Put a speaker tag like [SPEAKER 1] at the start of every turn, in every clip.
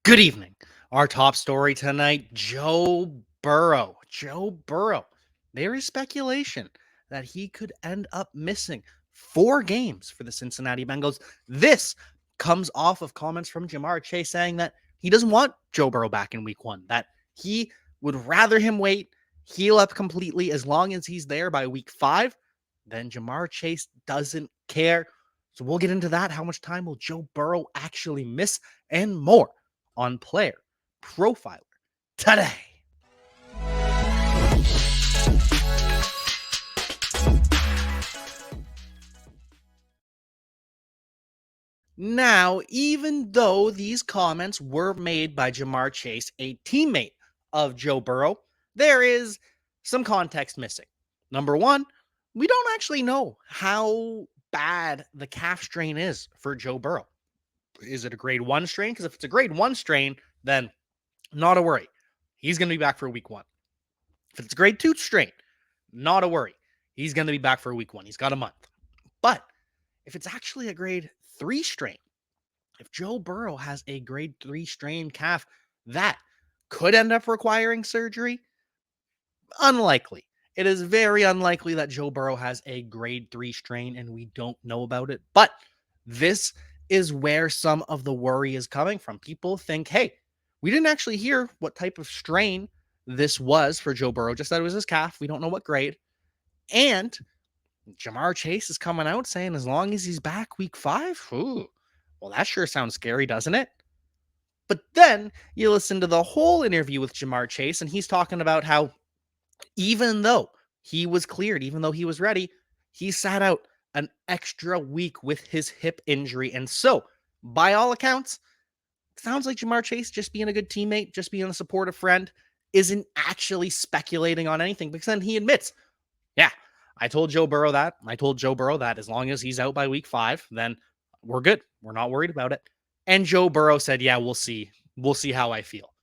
[SPEAKER 1] Good evening. Our top story tonight, Joe Burrow. Joe Burrow. There is speculation that he could end up missing 4 games for the Cincinnati Bengals. This comes off of comments from Ja'Marr Chase saying that he doesn't want Joe Burrow back in week 1, that he would rather him wait, heal up completely as long as he's there by week 5. Then Ja'Marr Chase doesn't care. So we'll get into that. How much time will Joe Burrow actually miss and more on Player Profiler today. Now, even though these comments were made by Ja'Marr Chase, a teammate of Joe Burrow, there is some context missing. Number one, we don't actually know how bad the calf strain is for Joe Burrow. Is it a grade 1 strain? Because if it's a grade 1 strain, then not a worry. He's going to be back for week 1. If it's a grade 2 strain, not a worry. He's going to be back for week 1. He's got a month. But if it's actually a grade 3 strain, if Joe Burrow has a grade 3 strain calf, that could end up requiring surgery. Unlikely. It is very unlikely that Joe Burrow has a grade 3 strain and we don't know about it. But this is where some of the worry is coming from. People think, hey, we didn't actually hear what type of strain this was for Joe Burrow, just that it was his calf. We don't know what grade. And Ja'Marr Chase is coming out saying as long as he's back week 5, well, that sure sounds scary, doesn't it? But then you listen to the whole interview with Ja'Marr Chase, and he's talking about how even though he was cleared, even though he was ready, he sat out an extra week with his hip injury. And so, by all accounts, it sounds like Ja'Marr Chase, just being a good teammate, just being a supportive friend, isn't actually speculating on anything, because then he admits, yeah, I told Joe Burrow that. I told Joe Burrow that as long as he's out by week 5, then we're good. We're not worried about it. And Joe Burrow said, yeah, we'll see. We'll see how I feel.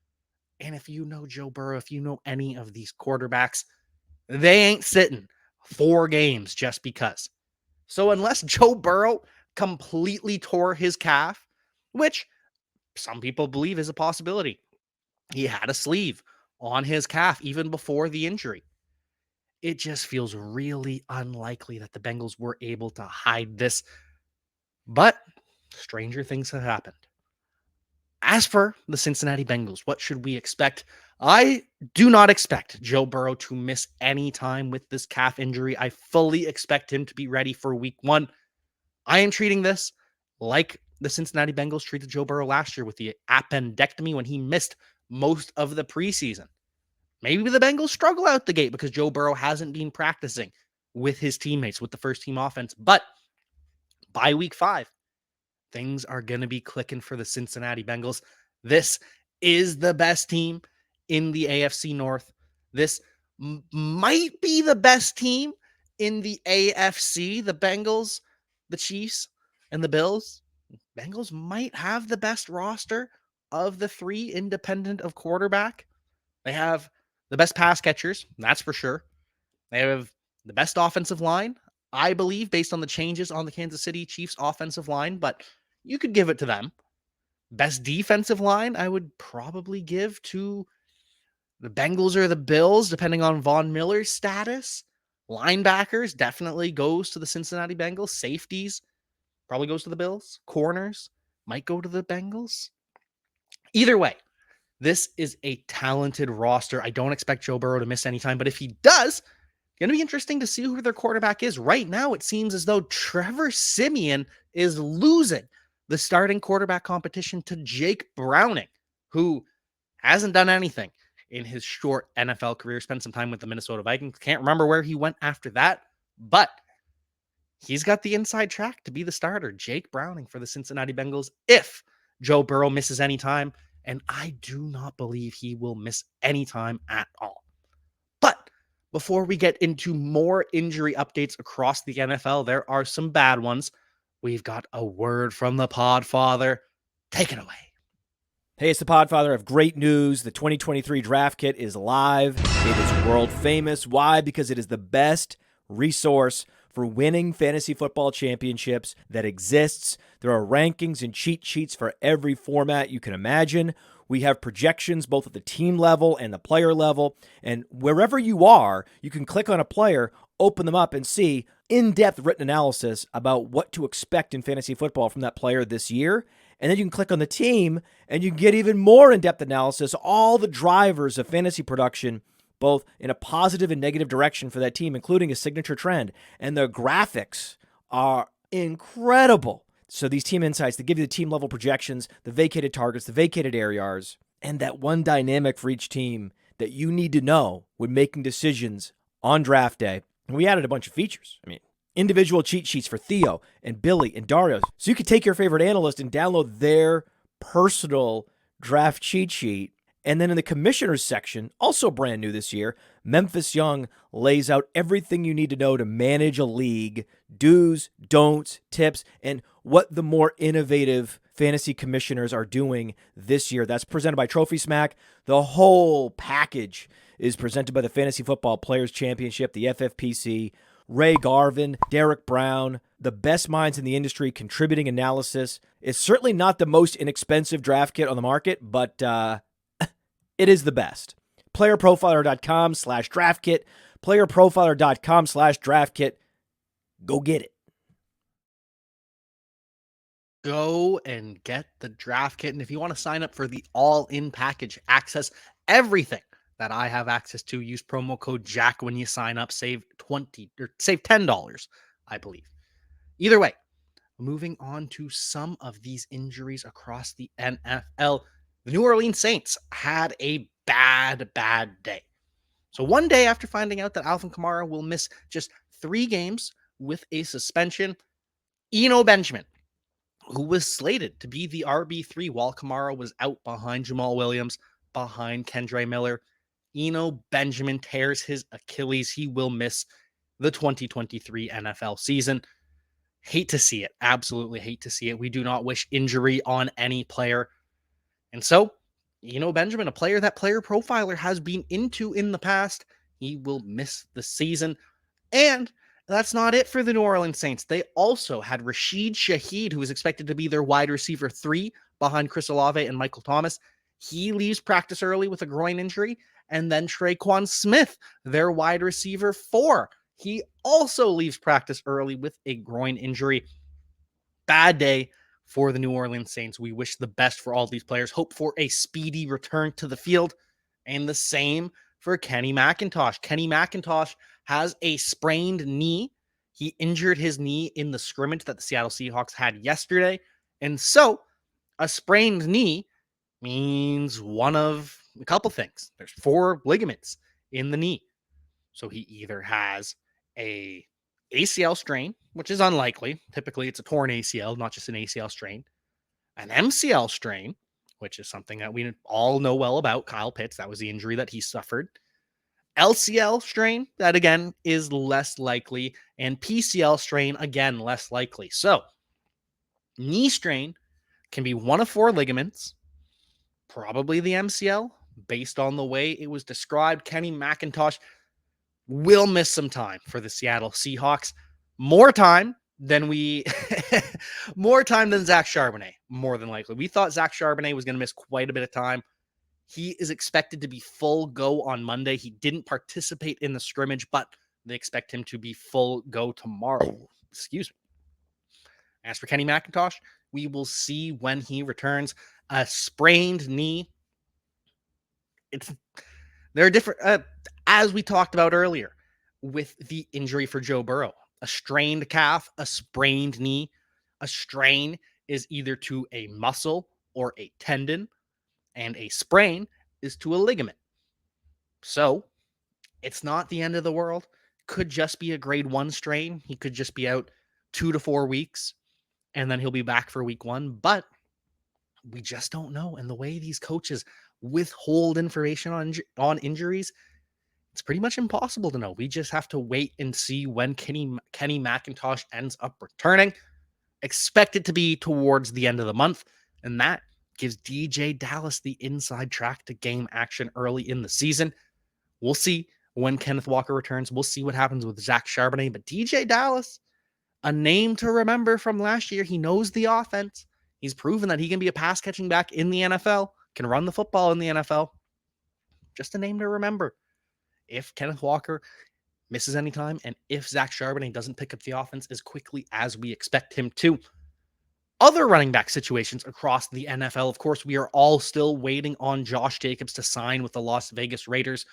[SPEAKER 1] And if you know Joe Burrow, if you know any of these quarterbacks, they ain't sitting 4 games just because. So unless Joe Burrow completely tore his calf, which some people believe is a possibility, he had a sleeve on his calf even before the injury. It just feels really unlikely that the Bengals were able to hide this. But stranger things have happened. As for the Cincinnati Bengals, what should we expect? I do not expect Joe Burrow to miss any time with this calf injury. I fully expect him to be ready for week 1. I am treating this like the Cincinnati Bengals treated Joe Burrow last year with the appendectomy when he missed most of the preseason. Maybe the Bengals struggle out the gate because Joe Burrow hasn't been practicing with his teammates, with the first team offense. But by week 5, things are going to be clicking for the Cincinnati Bengals. This is the best team in the AFC North. This might be the best team in the AFC. The Bengals, the Chiefs, and the Bills. Bengals might have the best roster of the 3 independent of quarterback. They have the best pass catchers, that's for sure. They have the best offensive line, I believe, based on the changes on the Kansas City Chiefs offensive line, but you could give it to them. Best defensive line, I would probably give to the Bengals or the Bills, depending on Von Miller's status. Linebackers definitely goes to the Cincinnati Bengals. Safeties probably goes to the Bills. Corners might go to the Bengals. Either way, this is a talented roster. I don't expect Joe Burrow to miss any time, but if he does, it's going to be interesting to see who their quarterback is. Right now, it seems as though Trevor Siemian is losing the starting quarterback competition to Jake Browning, who hasn't done anything in his short NFL career. Spent some time with the Minnesota Vikings. Can't remember where he went after that, but he's got the inside track to be the starter. Jake Browning for the Cincinnati Bengals if Joe Burrow misses any time, and I do not believe he will miss any time at all. But before we get into more injury updates across the NFL, there are some bad ones. We've got a word from the Podfather. Take it away.
[SPEAKER 2] Hey, it's the Podfather. I have great news. The 2023 draft kit is live. It is world famous. Why? Because it is the best resource for winning fantasy football championships that exists. There are rankings and cheat sheets for every format you can imagine. We have projections both at the team level and the player level. And wherever you are, you can click on a player, open them up, and see in-depth written analysis about what to expect in fantasy football from that player this year. And then you can click on the team, and you can get even more in-depth analysis, all the drivers of fantasy production, both in a positive and negative direction for that team, including a signature trend. And the graphics are incredible. So these team insights, they give you the team level projections, the vacated targets, the vacated ARs, and that one dynamic for each team that you need to know when making decisions on draft day. And we added a bunch of features. I mean, individual cheat sheets for Theo and Billy and Dario. So you could take your favorite analyst and download their personal draft cheat sheet. And then in the commissioners section, also brand new this year, Memphis Young lays out everything you need to know to manage a league, do's, don'ts, tips, and what the more innovative fantasy commissioners are doing this year. That's presented by Trophy Smack. The whole package is presented by the Fantasy Football Players Championship, the FFPC, Ray Garvin, Derek Brown, the best minds in the industry contributing analysis. It's certainly not the most inexpensive draft kit on the market, but it is the best. PlayerProfiler.com/draftkit. PlayerProfiler.com/draftkit. Go get it.
[SPEAKER 1] Go and get the draft kit. And if you want to sign up for the all-in package, access everything that I have access to, use promo code Jack when you sign up, save $10, I believe. Either way, moving on to some of these injuries across the NFL. The New Orleans Saints had a bad day. So one day after finding out that Alvin Kamara will miss just 3 games with a suspension, Eno Benjamin, who was slated to be the RB3 while Kamara was out behind Jamal Williams, behind Kendre Miller, Eno Benjamin tears his Achilles. He will miss the 2023 NFL season. Hate to see it. Absolutely hate to see it. We do not wish injury on any player. And so, Benjamin, a player that Player Profiler has been into in the past, he will miss the season. And that's not it for the New Orleans Saints. They also had Rashid Shaheed, who is expected to be their wide receiver 3 behind Chris Olave and Michael Thomas. He leaves practice early with a groin injury. And then Traquan Smith, their wide receiver 4. He also leaves practice early with a groin injury. Bad day for the New Orleans Saints. We wish the best for all these players. Hope for a speedy return to the field. And the same for Kenny McIntosh. Kenny McIntosh has a sprained knee. He injured his knee in the scrimmage that the Seattle Seahawks had yesterday. And so a sprained knee means one of a couple things. There's 4 ligaments in the knee. So he either has a ACL strain, which is unlikely. Typically, it's a torn ACL, not just an ACL strain. An MCL strain, which is something that we all know well about. Kyle Pitts, that was the injury that he suffered. LCL strain, that again is less likely. And PCL strain, again, less likely. So, knee strain can be one of 4 ligaments, probably the MCL, based on the way it was described. Kenny McIntosh will miss some time for the Seattle Seahawks. More time than Zach Charbonnet, more than likely. We thought Zach Charbonnet was going to miss quite a bit of time. He is expected to be full go on Monday. He didn't participate in the scrimmage, but they expect him to be full go tomorrow. Excuse me. As for Kenny McIntosh, we will see when he returns. A sprained knee. There are different, as we talked about earlier, with the injury for Joe Burrow. A strained calf, a sprained knee. A strain is either to a muscle or a tendon, and a sprain is to a ligament. So, it's not the end of the world. Could just be a grade 1 strain. He could just be out 2 to 4 weeks, and then he'll be back for week 1. But we just don't know. And the way these coaches withhold information on injuries, it's pretty much impossible to know. We just have to wait and see when Kenny McIntosh ends up returning. Expected to be towards the end of the month, and that gives DJ Dallas the inside track to game action early in the season. We'll see when Kenneth Walker returns. We'll see what happens with Zach Charbonnet, but DJ Dallas, a name to remember from last year. He knows the offense. He's proven that he can be a pass catching back in the NFL, can run the football in the NFL. Just a name to remember. If Kenneth Walker misses any time, and if Zach Charbonnet doesn't pick up the offense as quickly as we expect him to. Other running back situations across the NFL, of course, we are all still waiting on Josh Jacobs to sign with the Las Vegas Raiders,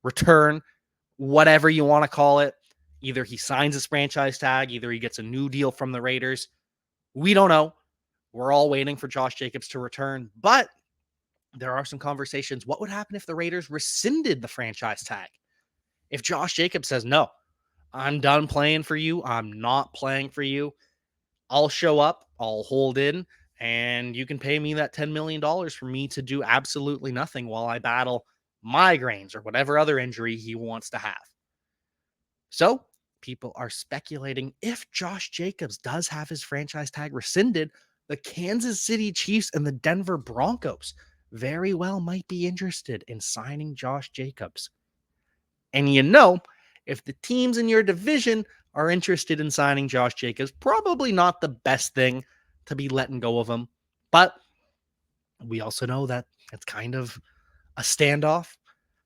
[SPEAKER 1] return, whatever you want to call it. Either he signs his franchise tag, either he gets a new deal from the Raiders. We don't know. We're all waiting for Josh Jacobs to return, but there are some conversations. What would happen if the Raiders rescinded the franchise tag? If Josh Jacobs says, no, I'm done playing for you, I'm not playing for you, I'll show up, I'll hold in, and you can pay me that $10 million for me to do absolutely nothing while I battle migraines or whatever other injury he wants to have. So people are speculating if Josh Jacobs does have his franchise tag rescinded, the Kansas City Chiefs and the Denver Broncos very well might be interested in signing Josh Jacobs. And if the teams in your division are interested in signing Josh Jacobs, probably not the best thing to be letting go of him. But we also know that it's kind of a standoff.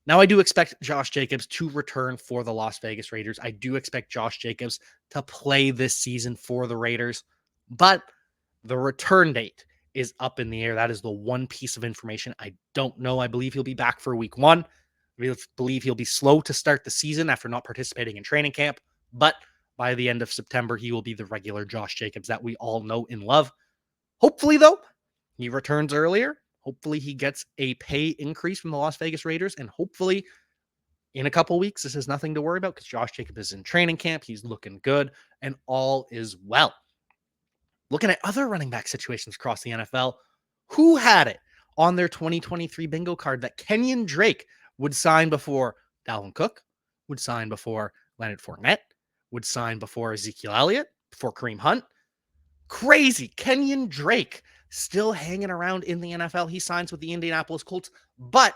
[SPEAKER 1] Now, I do expect Josh Jacobs to return for the Las Vegas Raiders. I do expect Josh Jacobs to play this season for the Raiders, but the return date is up in the air. That is the one piece of information I don't know. I believe he'll be back for week 1. I believe he'll be slow to start the season after not participating in training camp, but by the end of September, he will be the regular Josh Jacobs that we all know and love. Hopefully, though, he returns earlier. Hopefully, he gets a pay increase from the Las Vegas Raiders, and hopefully, in a couple weeks, this is nothing to worry about because Josh Jacobs is in training camp. He's looking good, and all is well. Looking at other running back situations across the NFL, who had it on their 2023 bingo card that Kenyon Drake would sign before Dalvin Cook, would sign before Leonard Fournette, would sign before Ezekiel Elliott, before Kareem Hunt? Crazy. Kenyon Drake still hanging around in the NFL. He signs with the Indianapolis Colts, but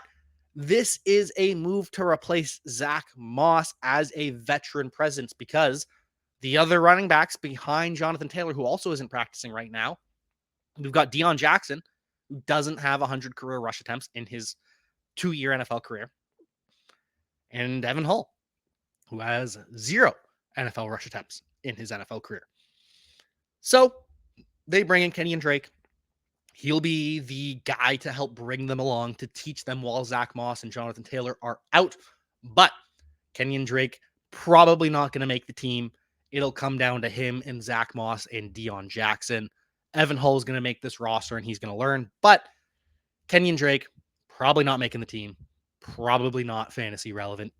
[SPEAKER 1] this is a move to replace Zach Moss as a veteran presence because the other running backs behind Jonathan Taylor, who also isn't practicing right now, we've got Deion Jackson, who doesn't have 100 career rush attempts in his 2-year NFL career, and Evan Hull, who has 0 NFL rush attempts in his NFL career. So they bring in Kenyon Drake. He'll be the guy to help bring them along, to teach them while Zach Moss and Jonathan Taylor are out. But Kenyon Drake probably not going to make the team. It'll come down to him and Zach Moss and Deion Jackson. Evan Hull is going to make this roster and he's going to learn. But Kenyon Drake, probably not making the team. Probably not fantasy relevant.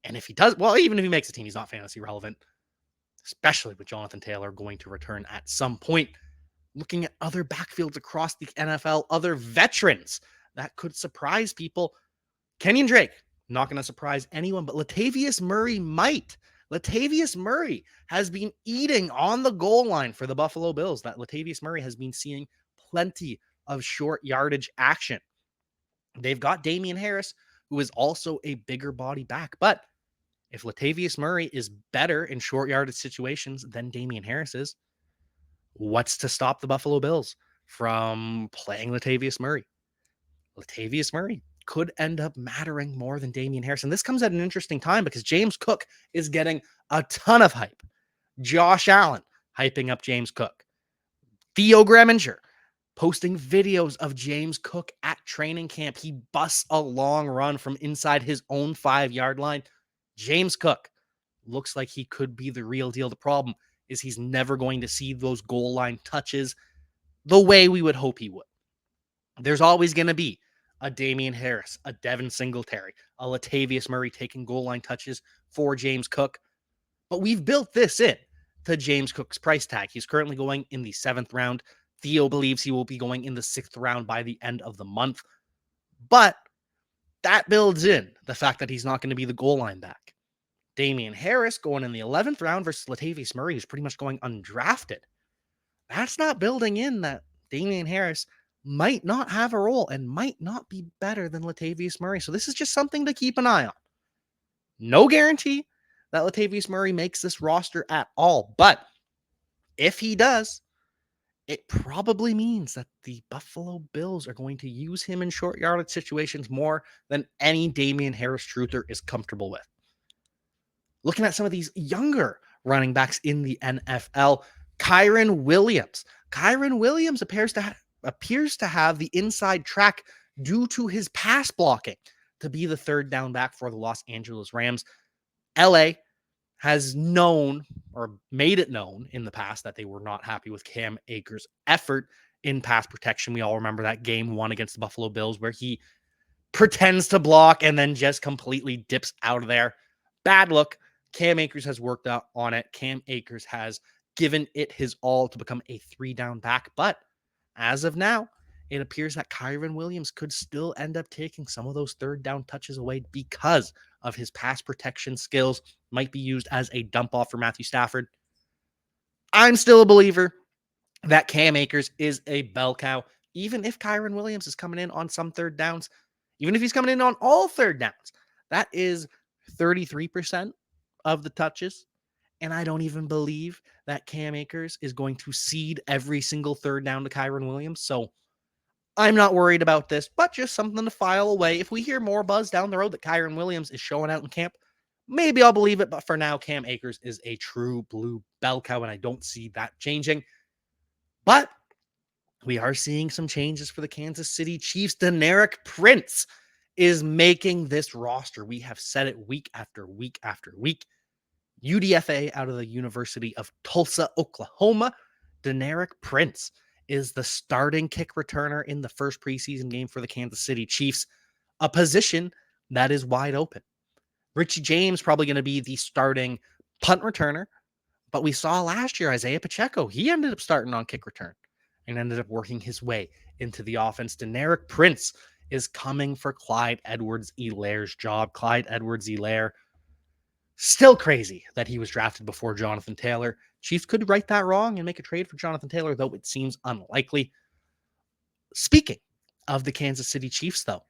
[SPEAKER 1] And if he does, well, even if he makes the team, he's not fantasy relevant, especially with Jonathan Taylor going to return at some point. Looking at other backfields across the NFL, other veterans that could surprise people. Kenyon Drake, not going to surprise anyone, but Latavius Murray might. Latavius Murray has been eating on the goal line for the Buffalo Bills. That Latavius Murray has been seeing plenty of short yardage action. They've got Damian Harris, who is also a bigger body back. But if Latavius Murray is better in short yardage situations than Damian Harris is, what's to stop the Buffalo Bills from playing Latavius Murray? Latavius Murray could end up mattering more than Damian Harris. And this comes at an interesting time because James Cook is getting a ton of hype. Josh Allen hyping up James Cook. Theo Greminger posting videos of James Cook at training camp. He busts a long run from inside his own 5-yard line. James Cook looks like he could be the real deal. The problem is he's never going to see those goal line touches the way we would hope he would. There's always going to be a Damian Harris, a Devin Singletary, a Latavius Murray taking goal line touches for James Cook. But we've built this in to James Cook's price tag. He's currently going in the 7th round. Theo believes he will be going in the 6th round by the end of the month. But that builds in the fact that he's not going to be the goal line back. Damian Harris going in the 11th round versus Latavius Murray, who's pretty much going undrafted. That's not building in that Damian Harris might not have a role and might not be better than Latavius Murray. So this is just something to keep an eye on. No guarantee that Latavius Murray makes this roster at all. But if he does, it probably means that the Buffalo Bills are going to use him in short yardage situations more than any Damian Harris truther is comfortable with. Looking at some of these younger running backs in the NFL, Kyren Williams. Kyren Williams appears to have the inside track due to his pass blocking to be the third down back for the Los Angeles Rams. LA has known or made it known in the past that they were not happy with Cam Akers' effort in pass protection. We all remember that game one against the Buffalo Bills where he pretends to block and then just completely dips out of there. Bad look. Cam Akers has worked out on it. Cam Akers has given it his all to become a 3-down back. But as of now, it appears that Kyren Williams could still end up taking some of those third down touches away because of his pass protection skills. Might be used as a dump off for Matthew Stafford. I'm still a believer that Cam Akers is a bell cow, even if Kyren Williams is coming in on some third downs, even if he's coming in on all third downs. That is 33% of the touches. And I don't even believe that Cam Akers is going to cede every single third down to Kyren Williams. So I'm not worried about this, but just something to file away. If we hear more buzz down the road that Kyren Williams is showing out in camp, maybe I'll believe it. But for now, Cam Akers is a true blue bell cow, and I don't see that changing. But we are seeing some changes for the Kansas City Chiefs. Deneric Prince is making this roster. We have said it week after week after week. UDFA out of the University of Tulsa, Oklahoma. Deneric Prince is the starting kick returner in the first preseason game for the Kansas City Chiefs, a position that is wide open. Richie James probably going to be the starting punt returner, but we saw last year Isaiah Pacheco, he ended up starting on kick return and ended up working his way into the offense. Deneric Prince is coming for Clyde Edwards-Helaire's job. Clyde Edwards-Helaire, still crazy that he was drafted before Jonathan Taylor. Chiefs could right that wrong and make a trade for Jonathan Taylor, though it seems unlikely. Speaking of the Kansas City Chiefs, though,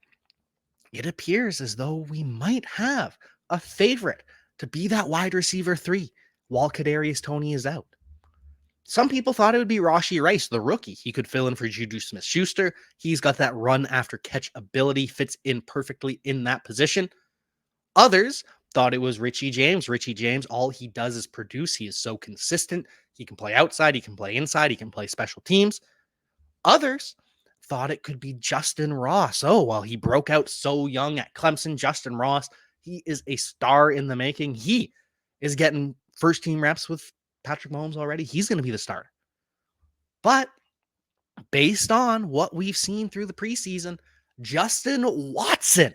[SPEAKER 1] it appears as though we might have a favorite to be that wide receiver 3 while Kadarius Toney is out. Some people thought it would be Rashid Rice, the rookie. He could fill in for Juju Smith-Schuster. He's got that run after catch ability, fits in perfectly in that position. Others thought it was Richie James. Richie James, all he does is produce. He is so consistent. He can play outside. He can play inside. He can play special teams. Others thought it could be Justyn Ross. Oh, well, he broke out so young at Clemson. Justyn Ross, he is a star in the making. He is getting first team reps with Patrick Mahomes already. He's going to be the starter. But based on what we've seen through the preseason, Justin Watson,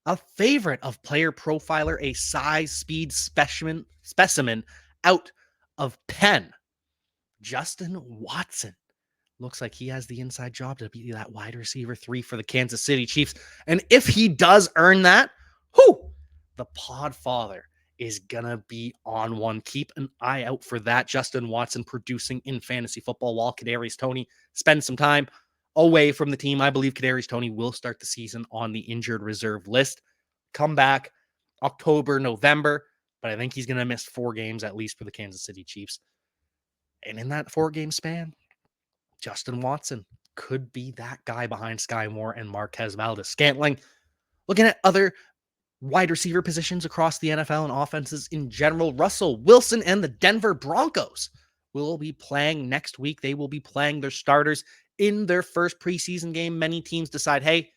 [SPEAKER 1] a favorite of Player Profiler, a size speed specimen out of Penn. Justin Watson looks like he has the inside job to be that wide receiver 3 for the Kansas City Chiefs. And if he does earn that, the Podfather is going to be on one. Keep an eye out for that. Justin Watson producing in fantasy football while Kadarius Toney spends some time away from the team. I believe Kadarius Toney will start the season on the injured reserve list. Come back October, November, but I think he's going to miss 4 games at least for the Kansas City Chiefs. And in that 4-game span, Justin Watson could be that guy behind Sky Moore and Marquez Valdes-Scantling. Looking at other wide receiver positions across the NFL and offenses in general, Russell Wilson and the Denver Broncos will be playing next week. They will be playing their starters in their first preseason game. Many teams decide, hey,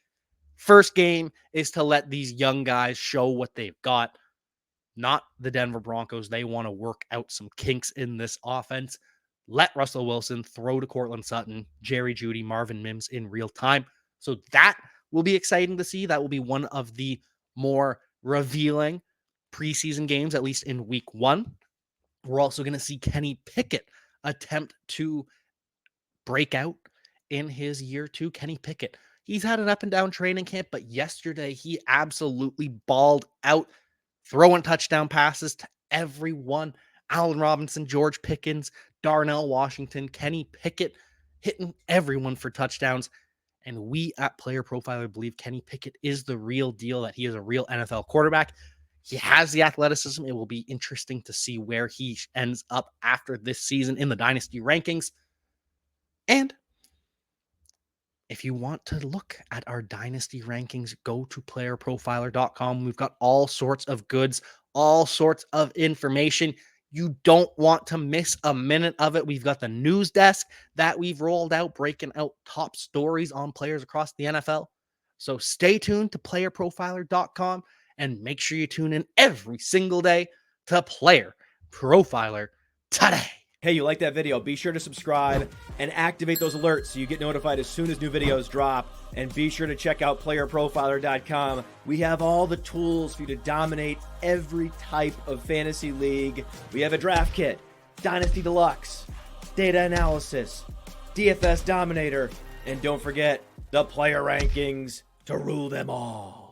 [SPEAKER 1] first game is to let these young guys show what they've got. Not the Denver Broncos. They want to work out some kinks in this offense. Let Russell Wilson throw to Cortland Sutton, Jerry Jeudy, Marvin Mims in real time. So that will be exciting to see. That will be one of the more revealing preseason games, at least in week 1. We're also going to see Kenny Pickett attempt to break out in his year 2. Kenny Pickett, he's had an up and down training camp, but yesterday he absolutely balled out, throwing touchdown passes to everyone. Allen Robinson, George Pickens, Darnell Washington, Kenny Pickett, hitting everyone for touchdowns. And we at Player Profiler believe Kenny Pickett is the real deal, that he is a real NFL quarterback. He has the athleticism. It will be interesting to see where he ends up after this season in the Dynasty rankings. And if you want to look at our Dynasty rankings, go to playerprofiler.com. We've got all sorts of goods, all sorts of information. You don't want to miss a minute of it. We've got the news desk that we've rolled out, breaking out top stories on players across the NFL. So stay tuned to playerprofiler.com and make sure you tune in every single day to Player Profiler today.
[SPEAKER 2] Hey, you like that video? Be sure to subscribe and activate those alerts so you get notified as soon as new videos drop. And be sure to check out playerprofiler.com. We have all the tools for you to dominate every type of fantasy league. We have a draft kit, Dynasty Deluxe, data analysis, DFS Dominator, and don't forget the player rankings to rule them all.